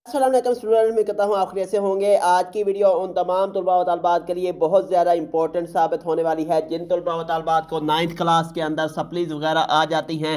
अस्सलाम वालेकुम स्टूडेंट, मैं कहता हूँ आप कैसे होंगे। आज की वीडियो उन तमाम तलबा व तलबात के लिए बहुत ज़्यादा इंपॉर्टेंट साबित होने वाली है जिन तलबा व तलबात को 9th क्लास के अंदर सप्लीज वगैरह आ जाती हैं।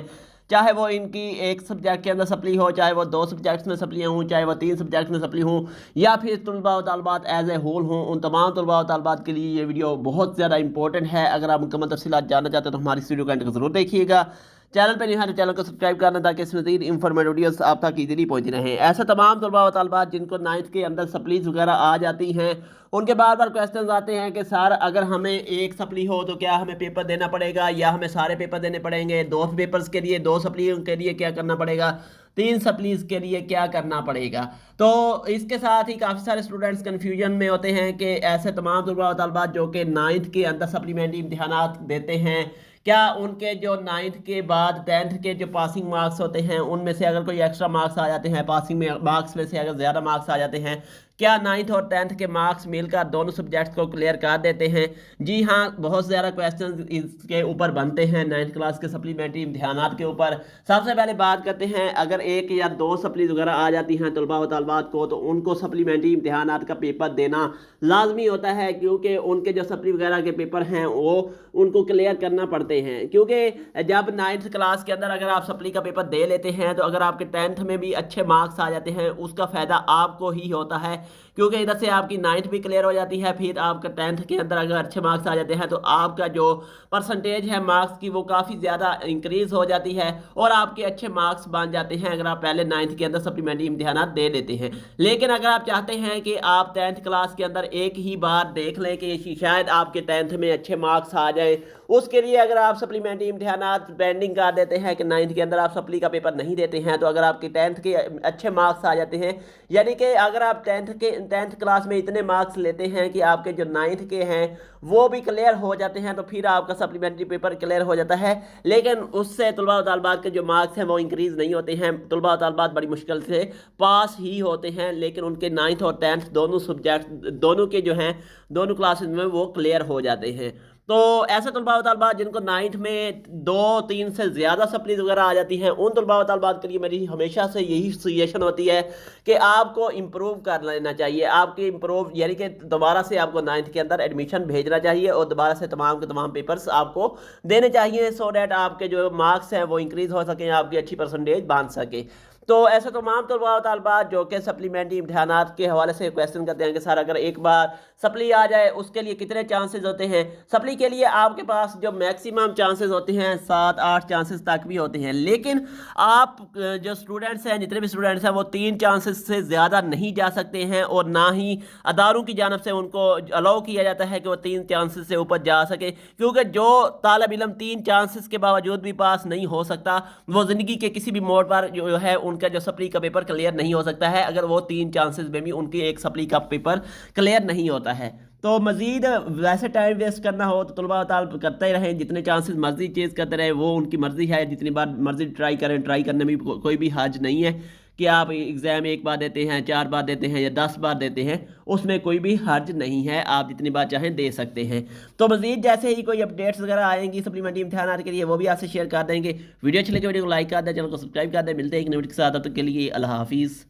चाहे वो इनकी एक सब्जेक्ट के अंदर सप्ली हो, चाहे वो 2 सब्जेक्ट्स में सप्ली हों, चाहे वो 3 सब्जेक्ट्स में सप्ली हों, या फिर तलबा व तलबात एज ए होल हों, उन तमाम तलबा व तलबात के लिए ये वीडियो बहुत ज़्यादा इंपॉर्टेंट है। अगर आप मुकम्मल तफसीलात जानना चाहते हैं तो हमारी इस वीडियो को एंड तक ज़रूर देखिएगा। चैनल पर नहीं है तो चैनल को सब्सक्राइब करना ताकि इस मज़ीद इंफॉर्मेटिव वीडियोस आप तक ईजीली पहुंच रहे हैं। ऐसा तमाम तलबा व तलबात जिनको 9th के अंदर सप्लीज वगैरह आ जाती हैं, उनके बार बार क्वेश्चन आते हैं कि सर अगर हमें एक सप्ली हो तो क्या हमें पेपर देना पड़ेगा या हमें सारे पेपर देने पड़ेंगे, 2 पेपर्स के लिए 2 सप्ली के लिए क्या करना पड़ेगा, 3 सप्लीज के लिए क्या करना पड़ेगा। तो इसके साथ ही काफ़ी सारे स्टूडेंट्स कन्फ्यूजन में होते हैं कि ऐसे तमाम तलबा व तलबात जो कि 9th के अंदर सप्लीमेंट्री इम्तिहानात देते हैं, क्या उनके जो 9th के बाद 10th के जो पासिंग मार्क्स होते हैं उनमें से अगर कोई एक्स्ट्रा मार्क्स आ जाते हैं, पासिंग में मार्क्स में से अगर ज़्यादा मार्क्स आ जाते हैं, क्या 9th और 10th के मार्क्स मिलकर दोनों सब्जेक्ट्स को क्लियर कर देते हैं। जी हाँ, बहुत ज़्यादा क्वेश्चन इसके ऊपर बनते हैं 9th क्लास के सप्लीमेंट्री इम्तिहानात के ऊपर। सबसे पहले बात करते हैं, अगर 1 या 2 सप्लीज वगैरह आ जाती हैं तलबा व तलबात को तो उनको सप्लीमेंट्री इम्तिहानात का पेपर देना लाजमी होता है, क्योंकि उनके जो सप्ली वगैरह के पेपर हैं वो उनको क्लियर करना पड़ते हैं। क्योंकि जब 9th क्लास के अंदर अगर आप सप्ली का पेपर दे लेते हैं तो अगर आपके 10th में भी अच्छे मार्क्स आ जाते हैं उसका फ़ायदा आपको ही होता है, क्योंकि इधर से आपकी 9th भी क्लियर हो जाती है, फिर आपका 10th के अंदर अगर अच्छे मार्क्स आ जाते हैं तो आपका जो परसेंटेज है मार्क्स की वो काफ़ी ज़्यादा इंक्रीज़ हो जाती है और आपके अच्छे मार्क्स बन जाते हैं अगर आप पहले 9th के अंदर सप्लीमेंट्री इम्तिहानात दे लेते हैं। लेकिन अगर आप चाहते हैं कि आप 10th क्लास के अंदर एक ही बार देख लें कि शायद आपके 10th में अच्छे मार्क्स आ जाए, उसके लिए अगर आप सप्लीमेंट्री इम्तिहानात पेंडिंग कर देते हैं कि 9th के अंदर आप सप्ली का पेपर नहीं देते हैं, तो अगर आपके 10th के अच्छे मार्क्स आ जाते हैं, यानी कि अगर आप 10th क्लास में इतने मार्क्स लेते हैं कि आपके जो 9th के हैं वो भी क्लियर हो जाते हैं, तो फिर आपका सप्लीमेंट्री पेपर क्लियर हो जाता है। लेकिन उससे तलबा व तलबात के जो मार्क्स हैं वो इंक्रीज़ नहीं होते हैं, तलबा व तलबात बड़ी मुश्किल से पास ही होते हैं, लेकिन उनके 9th और 10th दोनों सब्जेक्ट दोनों के जो हैं दोनों क्लासेस में वो क्लियर हो जाते हैं। तो ऐसे तलबा व तलबात जिनको 9th में 2-3 से ज़्यादा सप्लीज वगैरह आ जाती हैं, उन तलबा व तलबात के लिए मेरी हमेशा से यही सजेशन होती है कि आपको इम्प्रूव कर लेना चाहिए। आपकी इम्प्रूव यानी कि दोबारा से आपको 9th के अंदर एडमिशन भेजना चाहिए और दोबारा से तमाम के तमाम पेपर्स आपको देने चाहिए, सो डैट आपके जो मार्क्स हैं वो इंक्रीज़ हो सकें, आपकी अच्छी परसेंटेज बन सके। तो ऐसे तमाम तलबा व तलबात जो कि सप्लीमेंट्री इम्तिहानात के हवाले से क्वेश्चन करते हैं कि सर अगर एक बार सप्ली आ जाए उसके लिए कितने चांसेस होते हैं। सप्ली के लिए आपके पास जो मैक्सिमम चांसेस होते हैं 7-8 चांसेस तक भी होते हैं, लेकिन आप जो स्टूडेंट्स हैं, जितने भी स्टूडेंट्स हैं, वो 3 चांसेस से ज़्यादा नहीं जा सकते हैं और ना ही अदारों की जानब से उनको अलाउ किया जाता है कि वो 3 चांसेस से ऊपर जा सके, क्योंकि जो तालिब इल्म 3 चांसेस के बावजूद भी पास नहीं हो सकता वो ज़िंदगी के किसी भी मोड़ पर जो है उनका जो सप्ली का पेपर क्लियर नहीं हो सकता है, अगर वो 3 चांसेस में भी उनकी एक सप्ली का पेपर क्लियर नहीं होता है। तो मज़ीद वैसे टाइम वेस्ट करना हो तो तलबा तालब करते ही रहें, जितने चांसेस मर्जी चेज़ करते रहें, वो उनकी मर्ज़ी है, जितनी बार मर्जी ट्राई करें, ट्राई करने में कोई भी हर्ज नहीं है कि आप एग्ज़ाम 1 बार देते हैं, 4 बार देते हैं या 10 बार देते हैं, उसमें कोई भी हर्ज नहीं है, आप जितनी बार चाहें दे सकते हैं। तो मज़ीद जैसे ही कोई अपडेट्स वगैरह आएंगी सप्लीमेंट्री इम्तिहानात के लिए वो भी आपसे शेयर कर देंगे। वीडियो अच्छी लगे वीडियो को लाइक कर दें, चैनल को सब्सक्राइब कर दें। मिलते हैं एक नई वीडियो के साथ, तब तक के लिए अल्लाह हाफिज़।